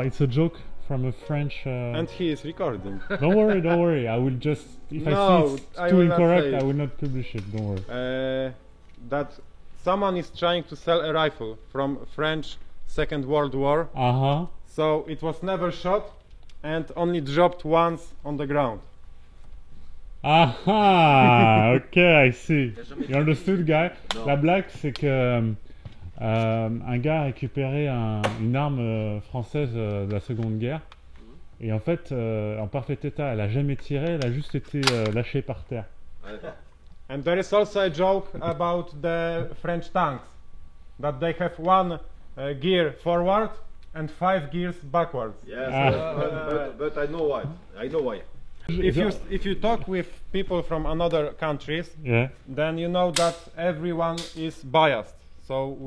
it's a joke from a French. And he is recording. Don't worry, don't worry. I will just, if I see it's I too will not incorrect, say it. I will not publish it. Don't worry. That someone is trying to sell a rifle from French Second World War. So it was never shot and only dropped once on the ground. Ok, I see. You understood, guy? La blague, c'est que un gars a récupéré une arme française de la Seconde Guerre. Et en fait, en parfait état, elle a jamais tiré, elle a juste été lâchée par terre. And there is also a joke about the French tanks, that they have one gear forward and 5 gears backwards. Yes, but I know why. I know why. If you talk with people from another countries, then you know that everyone is biased. So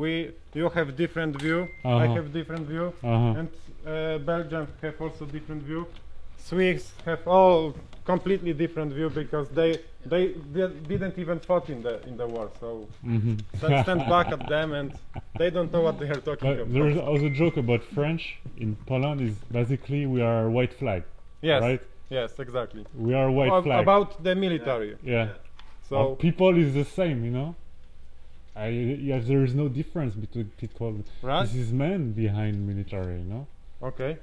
you have different view, I have different view, and Belgians have also different view. Swiss have all completely different view because they didn't even fought in the war. So stand back at them and they don't know what they are talking about. There is also a joke about French in Poland is basically we are white flag. Yes. Right? Yes, exactly. We are white flag. About the military. Yeah. So people is the same, you know. There is no difference between people. Right. This is men behind military, you know. Okay.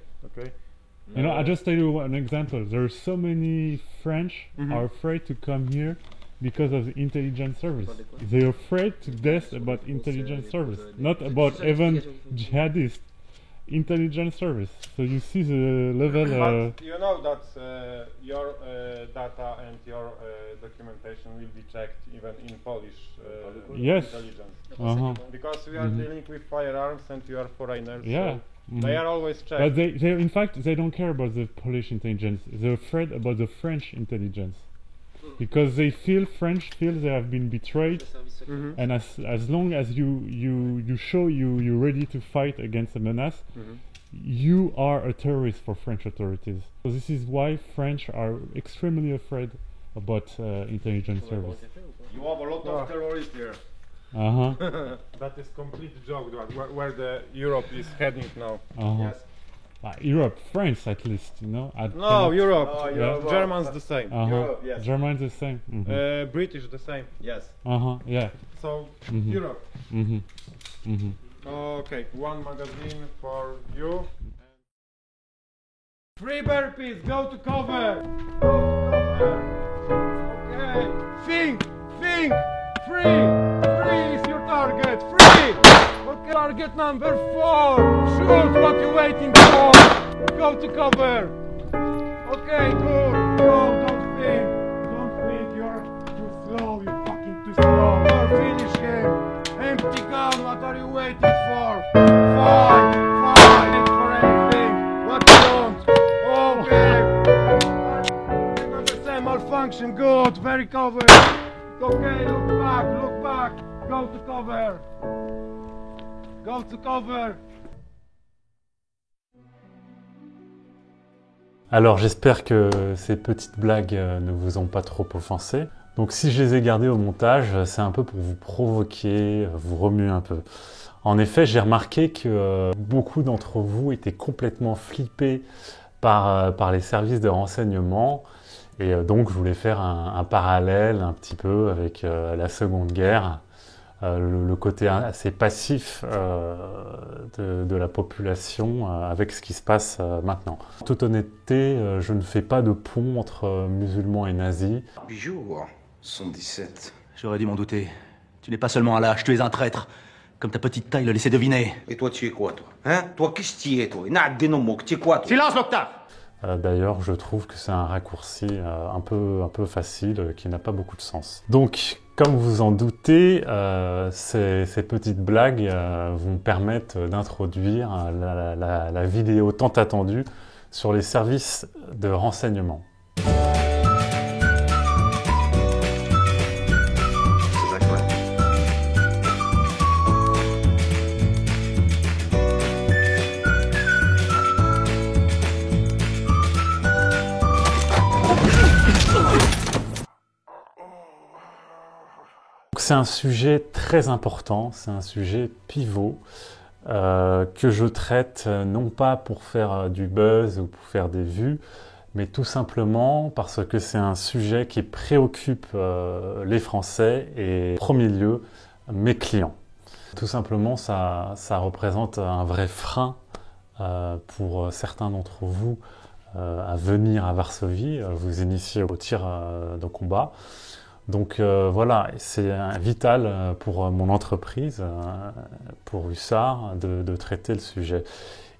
You know, I just tell you an example. There are so many French are afraid to come here because of the intelligence service. They're afraid to death about intelligence service, not about even jihadists. Intelligence service. So you see the level. But you know that your data and your documentation will be checked even in Polish intelligence. Because we are dealing with firearms and you are foreigners. Yeah. So they are always checked. But they in fact they don't care about the Polish intelligence. They're afraid about the French intelligence. Because they feel they have been betrayed, and as long as you show you're ready to fight against a menace, you are a terrorist for French authorities. So this is why French are extremely afraid about intelligence service. You have a lot of terrorists there. That is complete joke where the Europe is heading now. Yes. Europe, France at least, you know. Europe. Europe. Germans the same. Europe, yes. Germans the same. British the same. Yes. Yeah. So Europe. Okay, one magazine for you. Free burpees, go to cover. Okay. Think. Free is your target. Free. Okay. Target number 4. Shoot. What you waiting for? Go to cover. Okay, good. No, don't think. You're too slow. You're fucking too slow. Finish him. Empty gun. What are you waiting for? Fight. Wait for anything. What you want? Okay. Number 7 malfunction. Good. Very covered. Okay, look back. Go to cover. Go to cover. Alors j'espère que ces petites blagues ne vous ont pas trop offensé. Donc si je les ai gardées au montage, c'est un peu pour vous provoquer, vous remuer un peu. En effet, j'ai remarqué que beaucoup d'entre vous étaient complètement flippés par les services de renseignement. Et donc je voulais faire un parallèle un petit peu avec la Seconde Guerre. Le côté assez passif de la population avec ce qui se passe maintenant. En toute honnêteté, je ne fais pas de pont entre musulmans et nazis. Bijou, 117. J'aurais dû m'en douter. Tu n'es pas seulement un lâche, tu es un traître. Comme ta petite taille le laissait deviner. Et toi, tu es quoi, toi? Hein? Toi, qu'est-ce que tu es, toi? Tu es quoi, toi? Silence, l'octave! D'ailleurs, je trouve que c'est un raccourci un peu facile, qui n'a pas beaucoup de sens. Donc, comme vous en doutez, ces petites blagues vont permettre d'introduire la vidéo tant attendue sur les services de renseignement. C'est un sujet très important, c'est un sujet pivot. que je traite non pas pour faire du buzz ou pour faire des vues, mais tout simplement parce que c'est un sujet qui préoccupe les Français et en premier lieu mes clients. Tout simplement, ça représente un vrai frein pour certains d'entre vous à venir à Varsovie, vous initier au tir de combat. Donc voilà, c'est vital pour mon entreprise, pour Hussard, de traiter le sujet.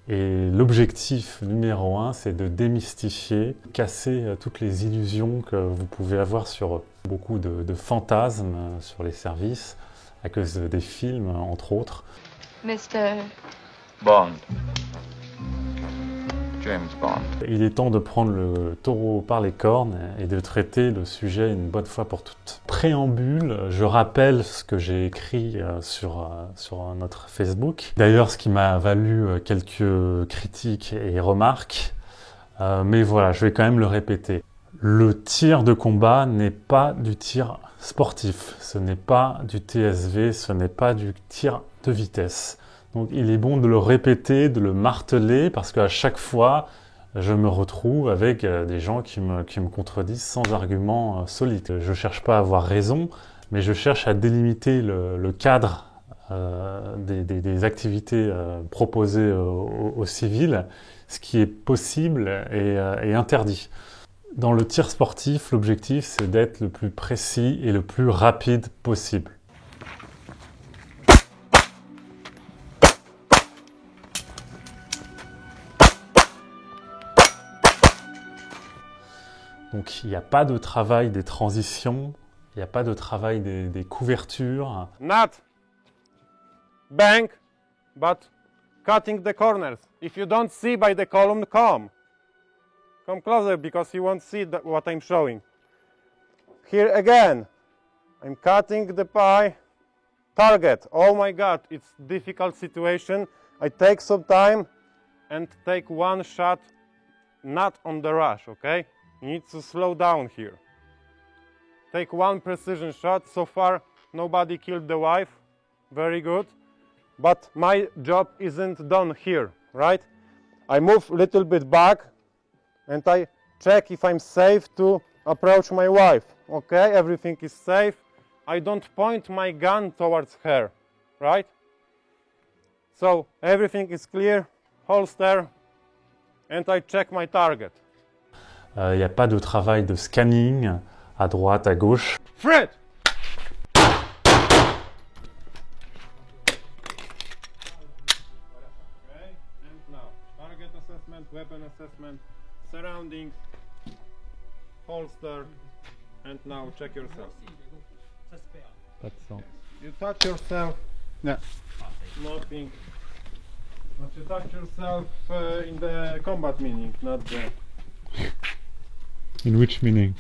Et l'objectif numéro 1, c'est de démystifier, casser toutes les illusions que vous pouvez avoir sur beaucoup de fantasmes sur les services, à cause des films, entre autres. Mr. Bond. James Bond. Il est temps de prendre le taureau par les cornes et de traiter le sujet une bonne fois pour toutes. Préambule, je rappelle ce que j'ai écrit sur notre Facebook. D'ailleurs, ce qui m'a valu quelques critiques et remarques. Mais voilà, je vais quand même le répéter. Le tir de combat n'est pas du tir sportif. Ce n'est pas du TSV, ce n'est pas du tir de vitesse. Donc il est bon de le répéter, de le marteler, parce qu'à chaque fois, je me retrouve avec des gens qui me contredisent sans argument solide. Je ne cherche pas à avoir raison, mais je cherche à délimiter le cadre des activités proposées aux civils, ce qui est possible et interdit. Dans le tir sportif, l'objectif, c'est d'être le plus précis et le plus rapide possible. Donc il n'y a pas de travail des transitions, il n'y a pas de travail des couvertures. Not bang, but cutting the corners. If you don't see by the column, come closer because you won't see what I'm showing. Here again, I'm cutting the pie. Target. Oh my God, it's difficult situation. I take some time and take one shot, not on the rush, okay? You need to slow down here. Take one precision shot. So far, nobody killed the wife. Very good. But my job isn't done here, right? I move a little bit back and I check if I'm safe to approach my wife. Okay, everything is safe. I don't point my gun towards her, right? So everything is clear, holster, and I check my target. Il n'y a pas de travail de scanning à droite, à gauche. Fred! Okay, and now target assessment, weapon assessment, surroundings, holster, and now check yourself. Pas de sang. You touch yourself. Yeah. Nothing. But you touch yourself in the combat meaning, not the. In which meaning?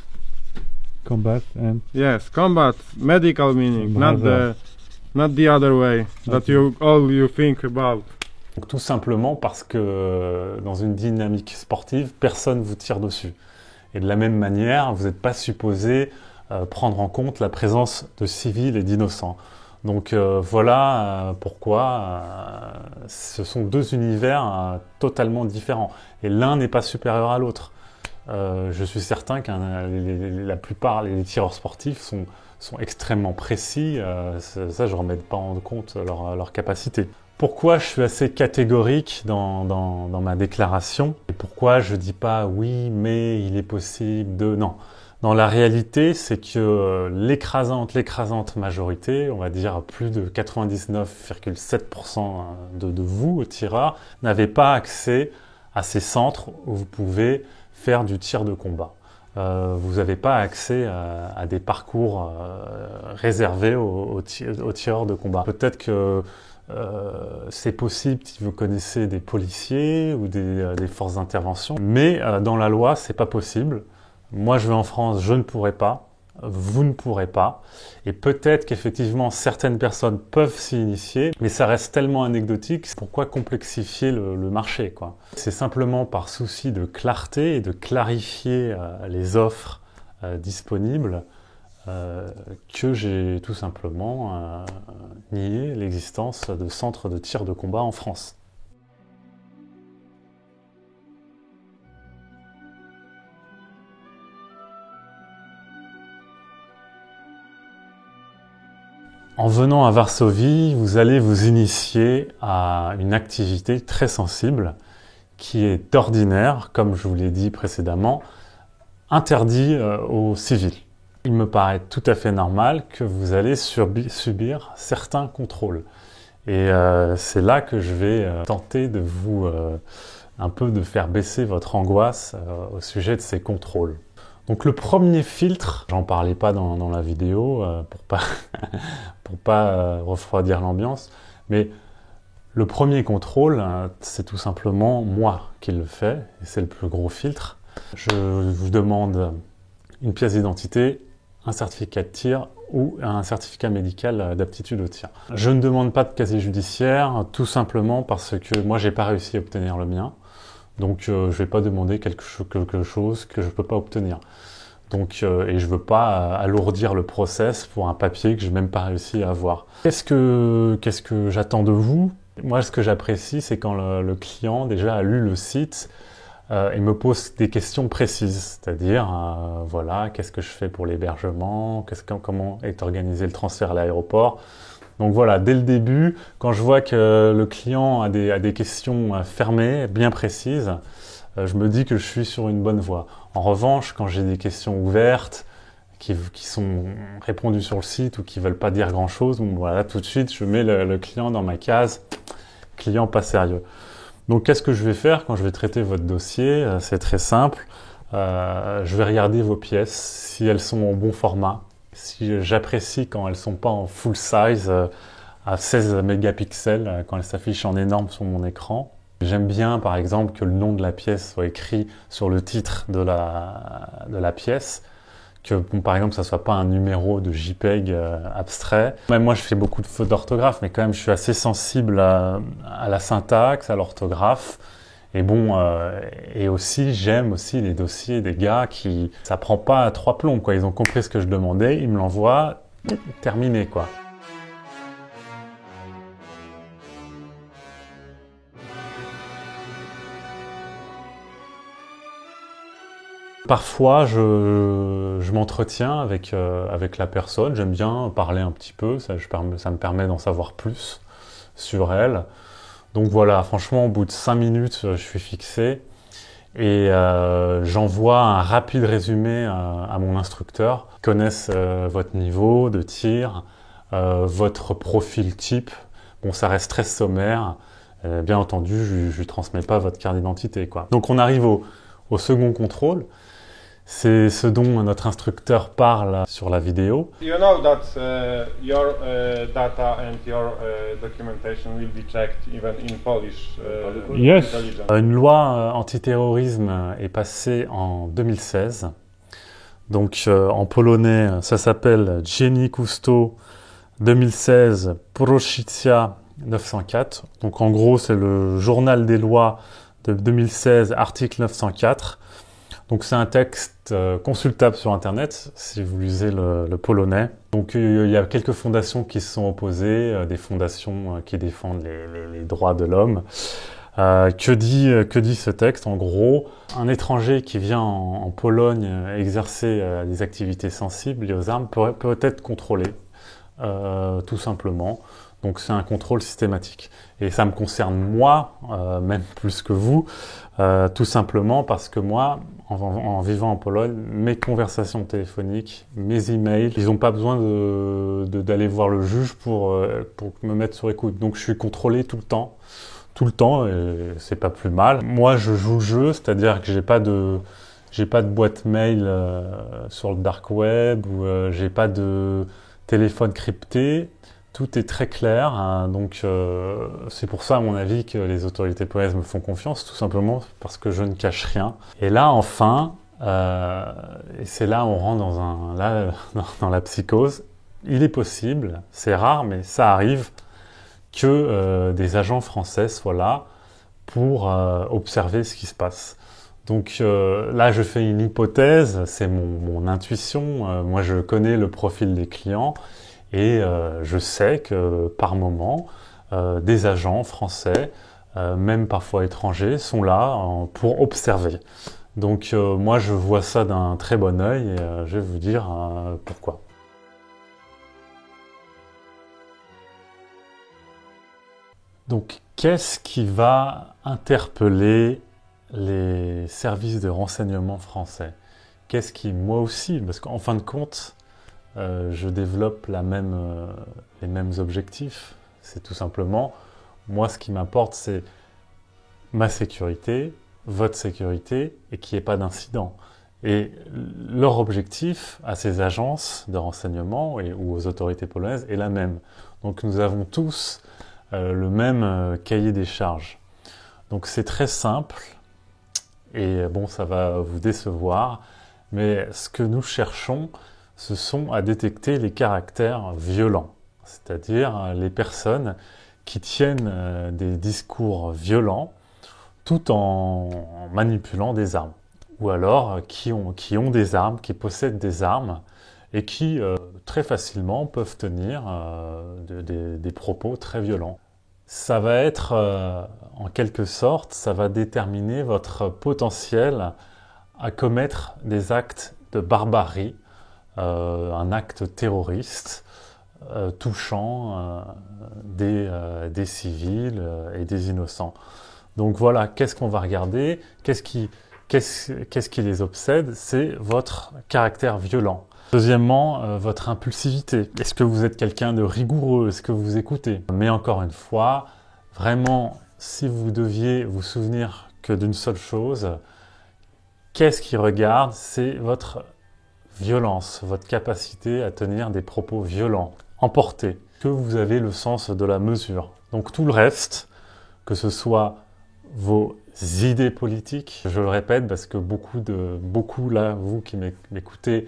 Combat and... Yes, combat, medical meaning, not the other way that you think about. Donc, tout simplement parce que dans une dynamique sportive, personne ne vous tire dessus. Et de la même manière, vous n'êtes pas supposé prendre en compte la présence de civils et d'innocents. Donc voilà pourquoi ce sont deux univers totalement différents. Et l'un n'est pas supérieur à l'autre. Je suis certain que la plupart des tireurs sportifs sont extrêmement précis. Ça, je ne remets pas en compte leur capacité. Pourquoi je suis assez catégorique dans ma déclaration? Et pourquoi je ne dis pas oui, mais il est possible de... Non. Dans la réalité, c'est que l'écrasante majorité, on va dire plus de 99,7% de vous, tireurs, n'avez pas accès à ces centres où vous pouvez faire du tir de combat. Vous n'avez pas accès à des parcours réservés aux tireurs de combat. Peut-être que c'est possible si vous connaissez des policiers ou des forces d'intervention, mais dans la loi, c'est pas possible. Moi, je vais en France, je ne pourrai pas, vous ne pourrez pas. Et peut-être qu'effectivement, certaines personnes peuvent s'y initier, mais ça reste tellement anecdotique. Pourquoi complexifier le marché, quoi? C'est simplement par souci de clarté et de clarifier les offres disponibles que j'ai tout simplement nié l'existence de centres de tir de combat en France. En venant à Varsovie, vous allez vous initier à une activité très sensible qui est d'ordinaire, comme je vous l'ai dit précédemment, interdit aux civils. Il me paraît tout à fait normal que vous allez subir certains contrôles. Et c'est là que je vais tenter de vous un peu de faire baisser votre angoisse au sujet de ces contrôles. Donc le premier filtre, j'en parlais pas dans la vidéo pour pas refroidir l'ambiance, mais le premier contrôle, c'est tout simplement moi qui le fais, et c'est le plus gros filtre. Je vous demande une pièce d'identité, un certificat de tir ou un certificat médical d'aptitude au tir. Je ne demande pas de casier judiciaire, tout simplement parce que moi j'ai pas réussi à obtenir le mien. Donc je ne vais pas demander quelque chose que je ne peux pas obtenir. Donc, et je ne veux pas alourdir le process pour un papier que je n'ai même pas réussi à avoir. Qu'est-ce que j'attends de vous? Moi, ce que j'apprécie, c'est quand le client déjà a lu le site et me pose des questions précises. C'est-à-dire, voilà, qu'est-ce que je fais pour l'hébergement? Comment est organisé le transfert à l'aéroport? Donc voilà, dès le début, quand je vois que le client a des questions fermées, bien précises, je me dis que je suis sur une bonne voie. En revanche, quand j'ai des questions ouvertes, qui sont répondues sur le site ou qui ne veulent pas dire grand-chose, bon, voilà, tout de suite, je mets le client dans ma case, client pas sérieux. Donc qu'est-ce que je vais faire quand je vais traiter votre dossier? C'est très simple. Je vais regarder vos pièces, si elles sont en bon format. Si j'apprécie quand elles sont pas en full size à 16 mégapixels, quand elles s'affichent en énorme sur mon écran. J'aime bien par exemple que le nom de la pièce soit écrit sur le titre de la pièce, que bon, par exemple ça soit pas un numéro de JPEG abstrait. Même moi je fais beaucoup de fautes d'orthographe, mais quand même je suis assez sensible à la syntaxe, à l'orthographe. Et bon, et aussi, j'aime aussi les dossiers des gars qui, ça prend pas à 3 plombs, quoi. Ils ont compris ce que je demandais, ils me l'envoient, terminé, quoi. Parfois, je m'entretiens avec la personne. J'aime bien parler un petit peu, ça me permet d'en savoir plus sur elle. Donc voilà, franchement, au bout de 5 minutes, je suis fixé et j'envoie un rapide résumé à mon instructeur. Ils connaissent votre niveau de tir, votre profil type. Bon, ça reste très sommaire. Bien entendu, je lui transmets pas votre carte d'identité, quoi. Donc on arrive au second contrôle. C'est ce dont notre instructeur parle sur la vidéo. You know that your data and your documentation will be checked even in Polish Yes. intelligence. Une loi antiterrorisme est passée en 2016. Donc en polonais, ça s'appelle Dziennik Kusto 2016 Prosicja 904. Donc en gros, c'est le journal des lois de 2016, article 904. Donc c'est un texte consultable sur Internet si vous lisez le polonais. Donc il y a quelques fondations qui se sont opposées, des fondations qui défendent les droits de l'homme. Que dit ce texte? En gros, un étranger qui vient en Pologne exercer des activités sensibles liées aux armes peut être contrôlé, tout simplement. Donc c'est un contrôle systématique. Et ça me concerne moi, même plus que vous, tout simplement parce que moi, en vivant en Pologne, mes conversations téléphoniques, mes emails, ils n'ont pas besoin d'aller voir le juge pour me mettre sur écoute. Donc je suis contrôlé tout le temps, et c'est pas plus mal. Moi, je joue le jeu, c'est-à-dire que j'ai pas de boîte mail sur le dark web, ou j'ai pas de téléphone crypté. Tout est très clair, hein, donc c'est pour ça, à mon avis, que les autorités polonaises me font confiance, tout simplement parce que je ne cache rien. Et là, enfin, et c'est là où on rentre dans la psychose, il est possible, c'est rare, mais ça arrive, que des agents français soient là pour observer ce qui se passe. Donc là, je fais une hypothèse, c'est mon intuition. Moi, je connais le profil des clients et je sais que par moment, des agents français, même parfois étrangers, sont là pour observer. Donc moi, je vois ça d'un très bon œil et je vais vous dire pourquoi. Donc, qu'est-ce qui va interpeller les services de renseignement français? Qu'est-ce qui, moi aussi, parce qu'en fin de compte, je développe les mêmes objectifs. C'est tout simplement, moi, ce qui m'importe, c'est ma sécurité, votre sécurité, et qu'il n'y ait pas d'incident. Et leur objectif à ces agences de renseignement ou aux autorités polonaises est la même. Donc, nous avons tous le même cahier des charges. Donc c'est très simple et bon, ça va vous décevoir, mais ce que nous cherchons, ce sont à détecter les caractères violents, c'est-à-dire les personnes qui tiennent des discours violents tout en manipulant des armes, ou alors qui ont des armes, qui possèdent des armes et qui très facilement peuvent tenir des propos très violents. Ça va être, en quelque sorte, ça va déterminer votre potentiel à commettre des actes de barbarie, un acte terroriste touchant des civils et des innocents. Donc voilà, qu'est-ce qu'on va regarder? Qu'est-ce qui les obsède? C'est votre caractère violent. Deuxièmement, votre impulsivité. Est-ce que vous êtes quelqu'un de rigoureux? Est-ce que vous écoutez? Mais encore une fois, vraiment, si vous deviez vous souvenir que d'une seule chose, qu'est-ce qui regarde? C'est votre violence, votre capacité à tenir des propos violents, emportés, que vous avez le sens de la mesure. Donc tout le reste, que ce soit vos idées politiques, je le répète parce que beaucoup là, vous qui m'écoutez,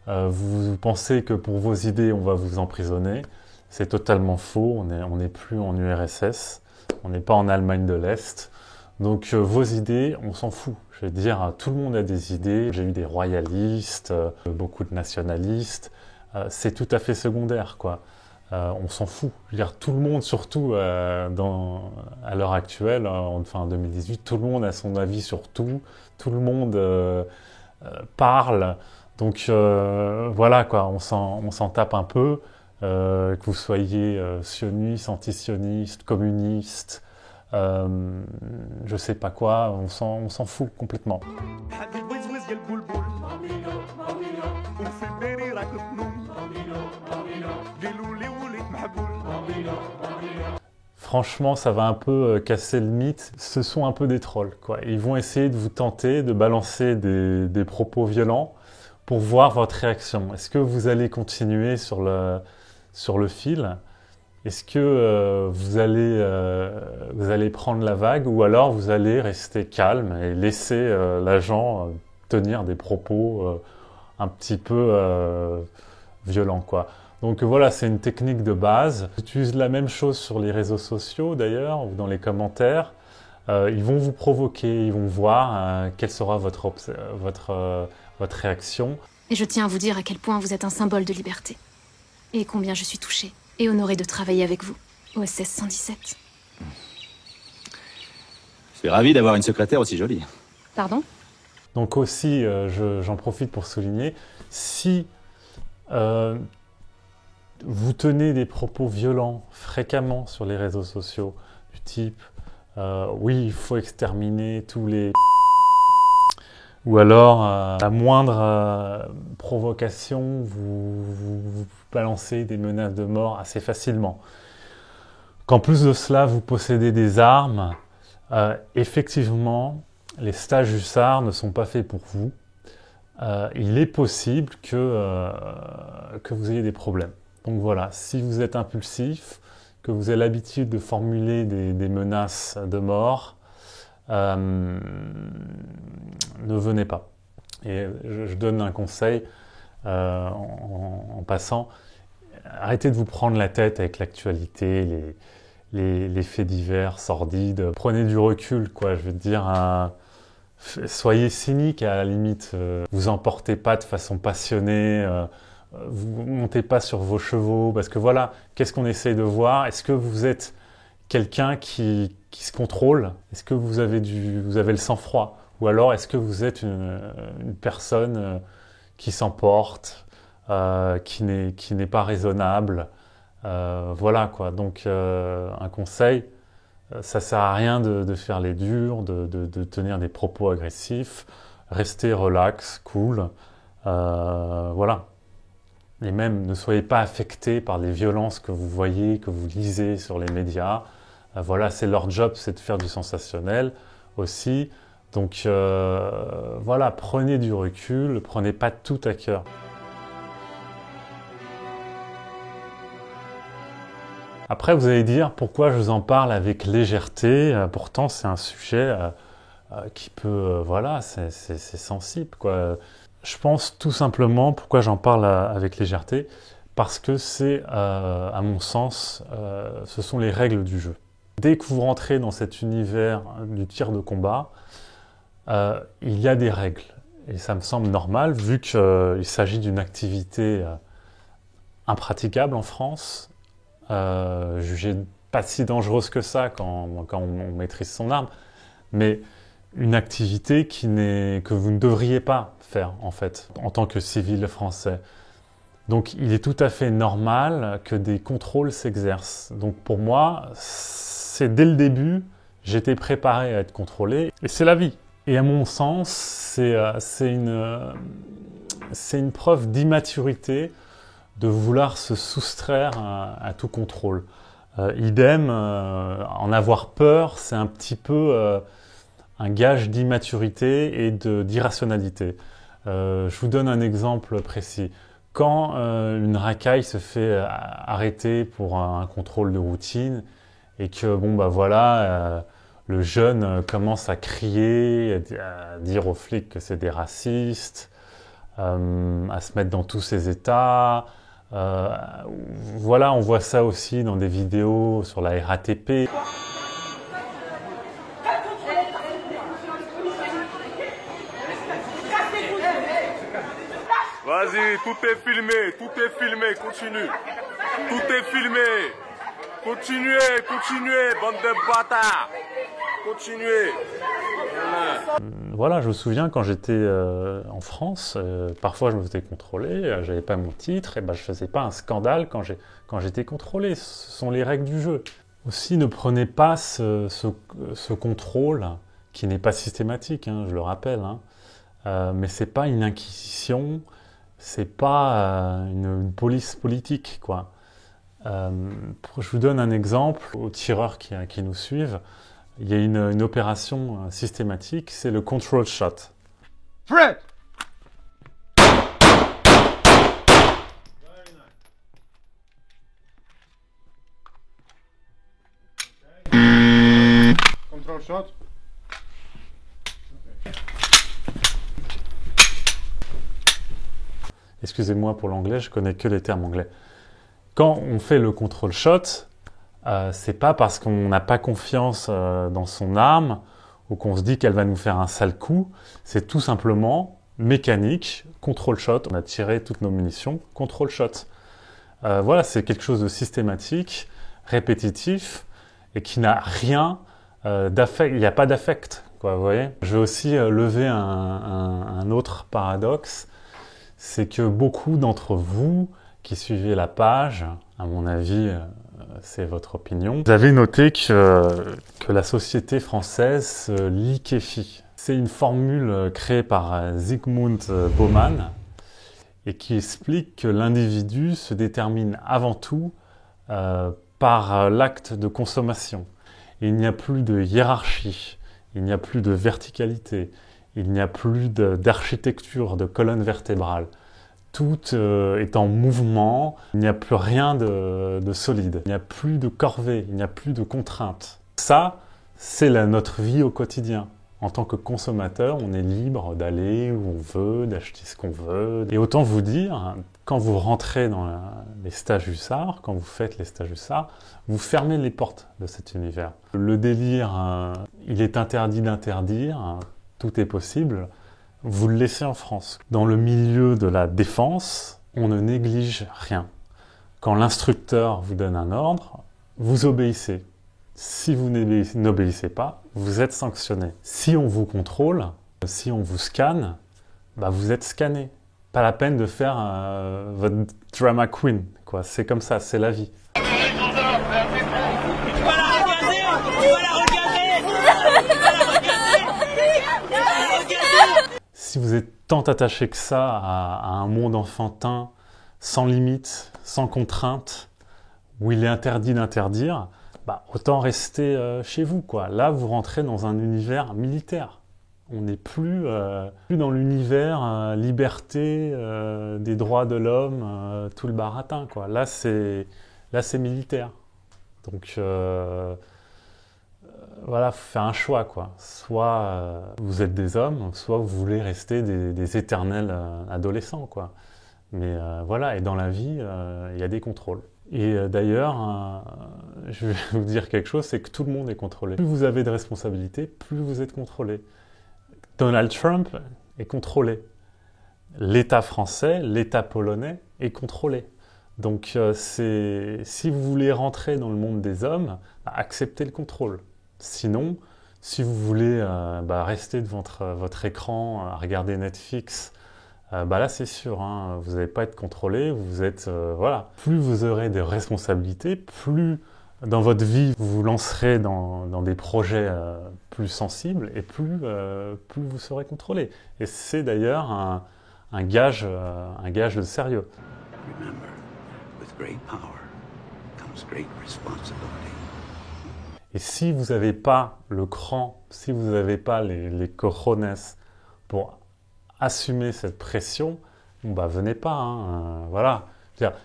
vous pensez que pour vos idées, on va vous emprisonner. C'est totalement faux, on n'est plus en URSS, on n'est pas en Allemagne de l'Est. Donc vos idées, on s'en fout. Je veux dire, tout le monde a des idées. J'ai eu des royalistes, beaucoup de nationalistes. C'est tout à fait secondaire, quoi. On s'en fout. Je veux dire, tout le monde, surtout à l'heure actuelle, en 2018, tout le monde a son avis sur tout. Tout le monde parle. Donc voilà, quoi, on s'en tape un peu. Que vous soyez sioniste, anti-sioniste, communiste, je sais pas quoi, on s'en fout complètement. Franchement, ça va un peu casser le mythe. Ce sont un peu des trolls, quoi. Ils vont essayer de vous tenter, de balancer des propos violents pour voir votre réaction. Est-ce que vous allez continuer sur le fil? Est-ce que vous allez prendre la vague ou alors vous allez rester calme et laisser l'agent tenir des propos un petit peu violents, quoi. Donc voilà, c'est une technique de base. J'utilise la même chose sur les réseaux sociaux d'ailleurs, ou dans les commentaires. Ils vont vous provoquer, ils vont voir quelle sera votre réaction. Et je tiens à vous dire à quel point vous êtes un symbole de liberté. Et combien je suis touchée et honorée de travailler avec vous, OSS 117. Je suis ravi d'avoir une secrétaire aussi jolie. Pardon? Donc aussi, j'en profite pour souligner, si vous tenez des propos violents fréquemment sur les réseaux sociaux, du type oui, il faut exterminer tous les... Ou alors, la moindre provocation, vous balancez des menaces de mort assez facilement. Qu'en plus de cela, vous possédez des armes, effectivement, les stages hussards ne sont pas faits pour vous. Il est possible que vous ayez des problèmes. Donc voilà, si vous êtes impulsif, que vous avez l'habitude de formuler des menaces de mort, ne venez pas. Et je donne un conseil en passant, arrêtez de vous prendre la tête avec l'actualité, les faits divers sordides. Prenez du recul, quoi. Je veux dire, Soyez cynique à la limite. Vous emportez pas de façon passionnée. Vous montez pas sur vos chevaux. Parce que voilà, qu'est-ce qu'on essaye de voir? Est-ce que vous êtes quelqu'un qui se contrôle? Est-ce que vous avez le sang-froid? Ou alors est-ce que vous êtes une personne qui s'emporte, qui n'est pas raisonnable? Voilà quoi. Donc un conseil, ça sert à rien de faire les durs, de tenir des propos agressifs. Restez relax, cool. Voilà. Et même ne soyez pas affectés par les violences que vous voyez, que vous lisez sur les médias. Voilà, c'est leur job, c'est de faire du sensationnel aussi. Donc voilà, prenez du recul, prenez pas tout à cœur. Après, vous allez dire pourquoi je vous en parle avec légèreté. Pourtant, c'est un sujet qui peut, voilà, c'est sensible, quoi. Je pense tout simplement pourquoi j'en parle avec légèreté, parce que c'est, à mon sens, ce sont les règles du jeu. Dès que vous rentrez dans cet univers du tir de combat, il y a des règles. Et ça me semble normal, vu qu'il s'agit d'une activité impraticable en France, jugée pas si dangereuse que ça quand on maîtrise son arme, mais une activité que vous ne devriez pas faire, en fait, en tant que civil français. Donc, il est tout à fait normal que des contrôles s'exercent. Donc, pour moi, c'est dès le début, j'étais préparé à être contrôlé, et c'est la vie. Et à mon sens, c'est une preuve d'immaturité de vouloir se soustraire à tout contrôle. Idem, en avoir peur, c'est un petit peu un gage d'immaturité et d'irrationalité. Je vous donne un exemple précis. Quand une racaille se fait arrêter pour un contrôle de routine et que, bon, bah voilà, le jeune commence à crier, à dire aux flics que c'est des racistes, à se mettre dans tous ses états. Voilà, on voit ça aussi dans des vidéos sur la RATP. Vas-y, tout est filmé, continue. Tout est filmé. Continuez, bande de bâtards. Continuez. Voilà, je me souviens quand j'étais en France, parfois je me faisais contrôler, j'avais pas mon titre, et ben je faisais pas un scandale quand j'étais contrôlé. Ce sont les règles du jeu. Aussi, ne prenez pas ce contrôle qui n'est pas systématique, hein, je le rappelle, hein, mais c'est pas une inquisition, c'est pas une police politique, quoi. Je vous donne un exemple aux tireurs qui nous suivent. Il y a une opération systématique, c'est le control shot. Fred! Control shot. Excusez-moi pour l'anglais, je connais que les termes anglais. Quand on fait le control shot, c'est pas parce qu'on n'a pas confiance dans son arme ou qu'on se dit qu'elle va nous faire un sale coup. C'est tout simplement mécanique, control shot. On a tiré toutes nos munitions, control shot. Voilà, c'est quelque chose de systématique, répétitif et qui n'a rien d'affect. Il n'y a pas d'affect, quoi, vous voyez. Je vais aussi lever un autre paradoxe. C'est que beaucoup d'entre vous qui suivez la page, à mon avis, c'est votre opinion, vous avez noté que la société française se liquéfie. C'est une formule créée par Zygmunt Bauman et qui explique que l'individu se détermine avant tout par l'acte de consommation. Il n'y a plus de hiérarchie, il n'y a plus de verticalité, il n'y a plus d'architecture, de colonne vertébrale. Tout est en mouvement, il n'y a plus rien de solide, il n'y a plus de corvée, il n'y a plus de contraintes. Ça, c'est notre vie au quotidien. En tant que consommateur, on est libre d'aller où on veut, d'acheter ce qu'on veut. Et autant vous dire, quand vous rentrez dans les stages hussards, quand vous faites les stages hussards, vous fermez les portes de cet univers. Le délire, il est interdit d'interdire. tout est possible, vous le laissez en France. Dans le milieu de la défense, on ne néglige rien. Quand l'instructeur vous donne un ordre, vous obéissez. Si vous n'obéissez pas, vous êtes sanctionné. Si on vous contrôle, si on vous scanne, bah vous êtes scanné. Pas la peine de faire votre drama queen, quoi. C'est comme ça, c'est la vie. Si vous êtes tant attaché que ça à un monde enfantin, sans limite, sans contrainte, où il est interdit d'interdire, bah, autant rester chez vous, quoi. Là, vous rentrez dans un univers militaire. On n'est plus dans l'univers liberté, des droits de l'homme, tout le baratin, quoi. Là, c'est militaire. Donc, voilà, faut faire un choix, quoi. Soit vous êtes des hommes, soit vous voulez rester des éternels adolescents, quoi. Mais voilà, et dans la vie, il y a des contrôles. Et d'ailleurs, je vais vous dire quelque chose, c'est que tout le monde est contrôlé. Plus vous avez de responsabilités, plus vous êtes contrôlé. Donald Trump est contrôlé. L'État français, l'État polonais est contrôlé. Donc si vous voulez rentrer dans le monde des hommes, bah, acceptez le contrôle. Sinon, si vous voulez rester devant votre écran, à regarder Netflix, bah là c'est sûr, hein, vous n'allez pas être contrôlé, vous êtes, voilà. Plus vous aurez des responsabilités, plus dans votre vie vous vous lancerez dans des projets plus sensibles et plus vous serez contrôlé. Et c'est d'ailleurs un gage de sérieux. Remember, with great power comes great responsibility. Et si vous n'avez pas le cran, si vous n'avez pas les cojones pour assumer cette pression, bah venez pas, hein, voilà. C'est-à-dire,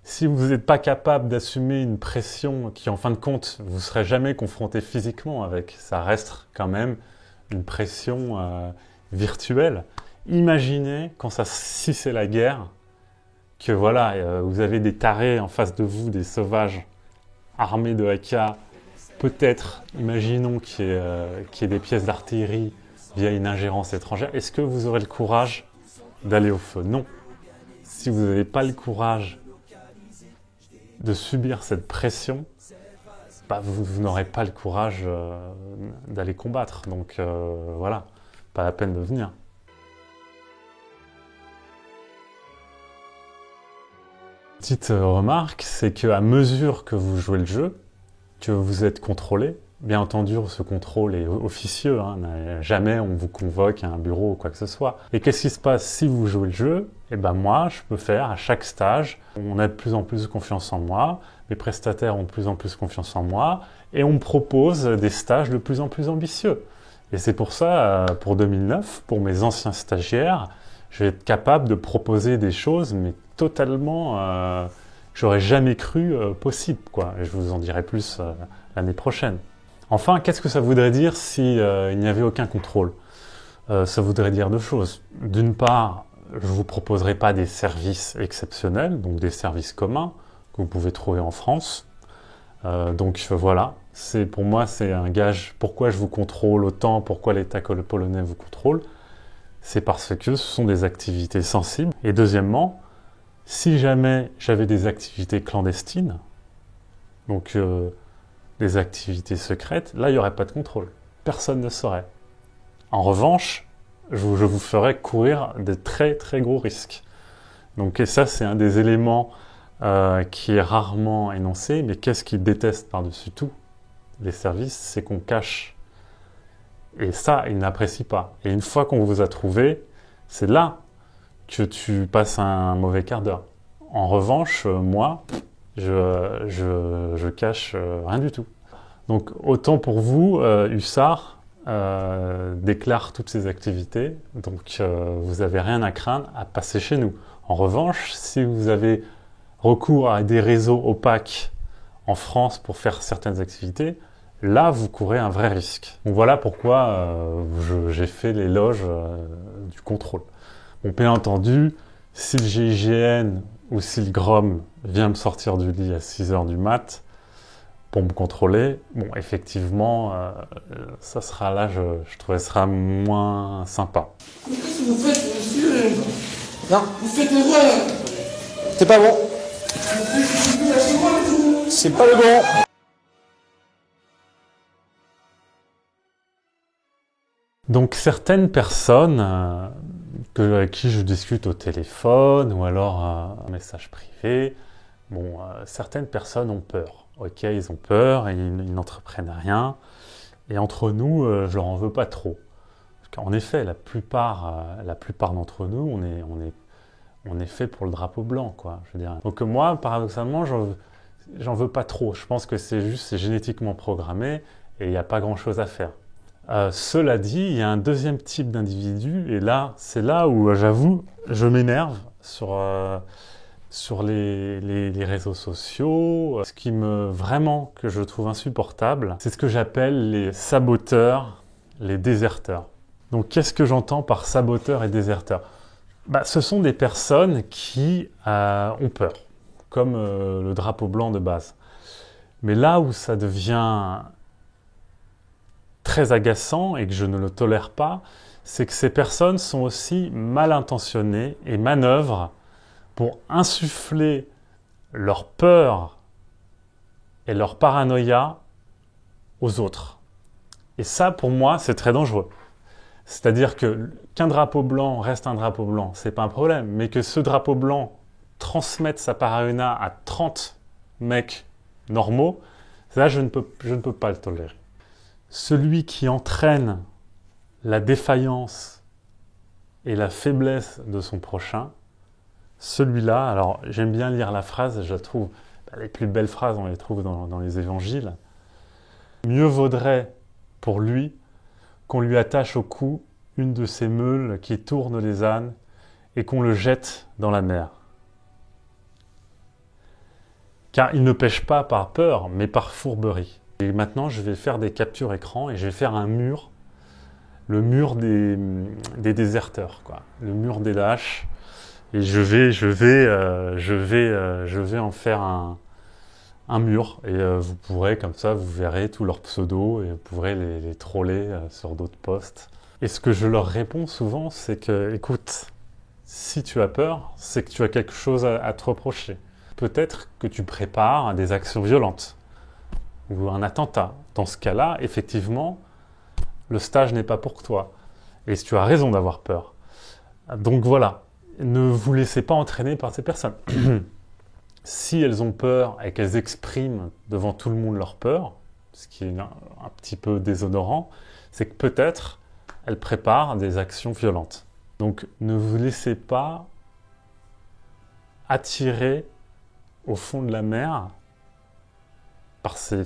si vous n'êtes pas capable d'assumer une pression qui, en fin de compte, vous ne serez jamais confronté physiquement avec, ça reste quand même une pression virtuelle. Imaginez si c'est la guerre, que voilà, vous avez des tarés en face de vous, des sauvages armés de AK, peut-être, imaginons qu'il y ait des pièces d'artillerie via une ingérence étrangère. Est-ce que vous aurez le courage d'aller au feu? Non. Si vous n'avez pas le courage de subir cette pression, bah vous n'aurez pas le courage d'aller combattre. Donc voilà, pas la peine de venir. Petite remarque, c'est qu'à mesure que vous jouez le jeu, que vous êtes contrôlé, bien entendu, ce contrôle est officieux, hein, jamais on vous convoque à un bureau ou quoi que ce soit. Et qu'est-ce qui se passe si vous jouez le jeu? Eh ben moi, je peux faire à chaque stage, on a de plus en plus confiance en moi, mes prestataires ont de plus en plus confiance en moi, et on me propose des stages de plus en plus ambitieux. Et c'est pour ça, pour 2009, pour mes anciens stagiaires, je vais être capable de proposer des choses, mais totalement, j'aurais jamais cru possible, quoi. Et je vous en dirai plus l'année prochaine. Enfin, qu'est-ce que ça voudrait dire si il n'y avait aucun contrôle? Ça voudrait dire deux choses. D'une part, je ne vous proposerai pas des services exceptionnels, donc des services communs que vous pouvez trouver en France. Donc voilà, pour moi c'est un gage. Pourquoi je vous contrôle autant, pourquoi l'État polonais vous contrôle? C'est parce que ce sont des activités sensibles. Et deuxièmement, si jamais j'avais des activités clandestines, donc des activités secrètes, là il n'y aurait pas de contrôle. Personne ne saurait. En revanche, je vous ferais courir de très très gros risques. Donc et ça c'est un des éléments qui est rarement énoncé, mais qu'est-ce qu'ils détestent par-dessus tout, les services, c'est qu'on cache. Et ça, ils n'apprécient pas. Et une fois qu'on vous a trouvé, c'est là que tu passes un mauvais quart d'heure. En revanche, moi, je cache rien du tout. Donc autant pour vous, Hussard déclare toutes ses activités, donc vous n'avez rien à craindre à passer chez nous. En revanche, si vous avez recours à des réseaux opaques en France pour faire certaines activités, là vous courez un vrai risque. Donc voilà pourquoi j'ai fait l'éloge du contrôle. Bon, bien entendu, si le GIGN ou si le GROM vient me sortir du lit à 6h du mat, pour me contrôler. Bon, effectivement, ça sera là, je trouvais ça moins sympa. Qu'est-ce que vous faites, monsieur? Non. Vous faites erreur. C'est pas bon. C'est pas le bon. Donc certaines personnes avec qui je discute au téléphone ou alors un message privé, bon, certaines personnes ont peur. Ok, ils ont peur et ils n'entreprennent rien. Et entre nous, je leur en veux pas trop. Parce qu'en effet, la plupart d'entre nous, on est fait pour le drapeau blanc, quoi. Je veux dire. Donc moi, paradoxalement, j'en veux pas trop. Je pense que c'est génétiquement programmé et il n'y a pas grand-chose à faire. Cela dit, il y a un deuxième type d'individu, et là, c'est là où, j'avoue, je m'énerve sur les réseaux sociaux. Ce qui que je trouve insupportable, c'est ce que j'appelle les saboteurs, les déserteurs. Donc, qu'est-ce que j'entends par saboteurs et déserteurs? Ce sont des personnes qui ont peur, comme le drapeau blanc de base. Mais là où ça devient très agaçant et que je ne le tolère pas, c'est que ces personnes sont aussi mal intentionnées et manœuvrent pour insuffler leur peur et leur paranoïa aux autres. Et ça, pour moi, c'est très dangereux. C'est-à-dire qu'un drapeau blanc reste un drapeau blanc, c'est pas un problème, mais que ce drapeau blanc transmette sa paranoïa à 30 mecs normaux, ça, je ne peux pas le tolérer. Celui qui entraîne la défaillance et la faiblesse de son prochain, celui-là, alors j'aime bien lire la phrase, je la trouve, les plus belles phrases, on les trouve dans les évangiles. Mieux vaudrait pour lui qu'on lui attache au cou une de ces meules qui tournent les ânes et qu'on le jette dans la mer. Car il ne pêche pas par peur, mais par fourberie. Et maintenant, je vais faire des captures écran et je vais faire un mur, le mur des déserteurs, quoi, le mur des lâches. Et je vais en faire un mur. Et vous pourrez, comme ça, vous verrez tous leurs pseudos et vous pourrez les troller sur d'autres posts. Et ce que je leur réponds souvent, c'est que, écoute, si tu as peur, c'est que tu as quelque chose à te reprocher. Peut-être que tu prépares des actions violentes ou un attentat. Dans ce cas-là, effectivement, le stage n'est pas pour toi. Et tu as raison d'avoir peur. Donc voilà, ne vous laissez pas entraîner par ces personnes. Si elles ont peur et qu'elles expriment devant tout le monde leur peur, ce qui est un petit peu déshonorant, c'est que peut-être elles préparent des actions violentes. Donc ne vous laissez pas attirer au fond de la mer par ces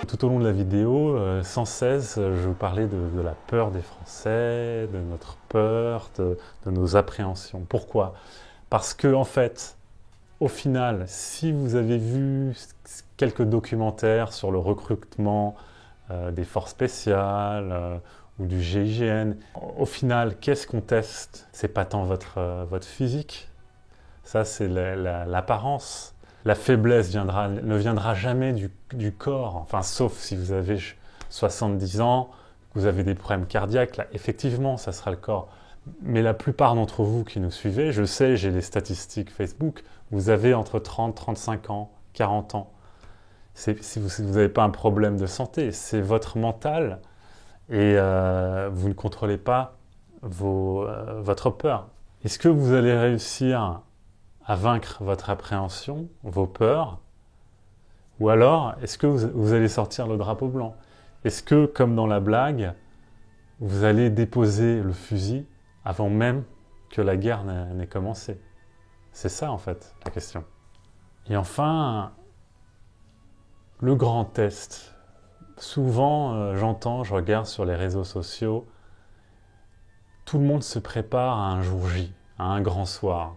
Tout au long de la vidéo, sans cesse, je vous parlais de la peur des Français, de notre peur, de nos appréhensions. Pourquoi? Parce que, en fait, au final, si vous avez vu quelques documentaires sur le recrutement des forces spéciales ou du GIGN, au final, qu'est-ce qu'on teste? C'est pas tant votre physique, ça c'est l'apparence. La faiblesse ne viendra jamais du corps, enfin, sauf si vous avez 70 ans, vous avez des problèmes cardiaques, là, effectivement, ça sera le corps. Mais la plupart d'entre vous qui nous suivez, je sais, j'ai les statistiques Facebook, vous avez entre 30, 35 ans, 40 ans. Si vous n'avez pas un problème de santé, c'est votre mental et vous ne contrôlez pas votre peur. Est-ce que vous allez réussir à vaincre votre appréhension, vos peurs, ou alors est-ce que vous allez sortir le drapeau blanc? Est-ce que, comme dans la blague, vous allez déposer le fusil avant même que la guerre n'ait commencé? C'est ça, en fait, la question. Et enfin, le grand test. Souvent, je regarde sur les réseaux sociaux, tout le monde se prépare à un jour J, à un grand soir.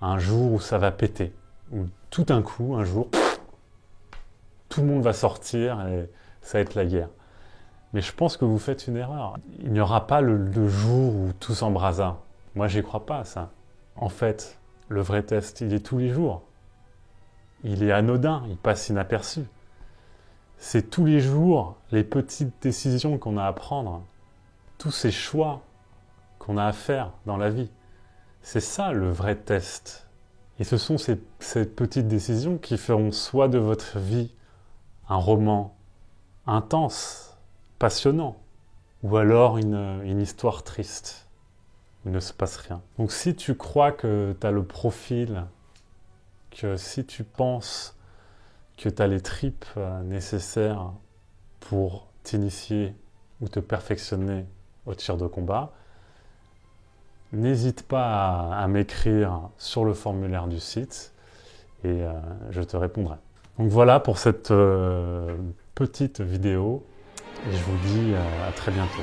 Un jour où ça va péter, où tout d'un coup, un jour, tout le monde va sortir et ça va être la guerre. Mais je pense que vous faites une erreur. Il n'y aura pas le jour où tout s'embrasa. Moi, j'y crois pas à ça. En fait, Le vrai test, il est tous les jours. Il est anodin, il passe inaperçu. C'est tous les jours les petites décisions qu'on a à prendre, tous ces choix qu'on a à faire dans la vie. C'est ça le vrai test. Et ce sont ces petites décisions qui feront soit de votre vie un roman intense, passionnant, ou alors une histoire triste, où il ne se passe rien. Donc si tu crois que tu as le profil, que si tu penses que tu as les tripes nécessaires pour t'initier ou te perfectionner au tir de combat, n'hésite pas à m'écrire sur le formulaire du site et je te répondrai. Donc voilà pour cette petite vidéo et je vous dis à très bientôt.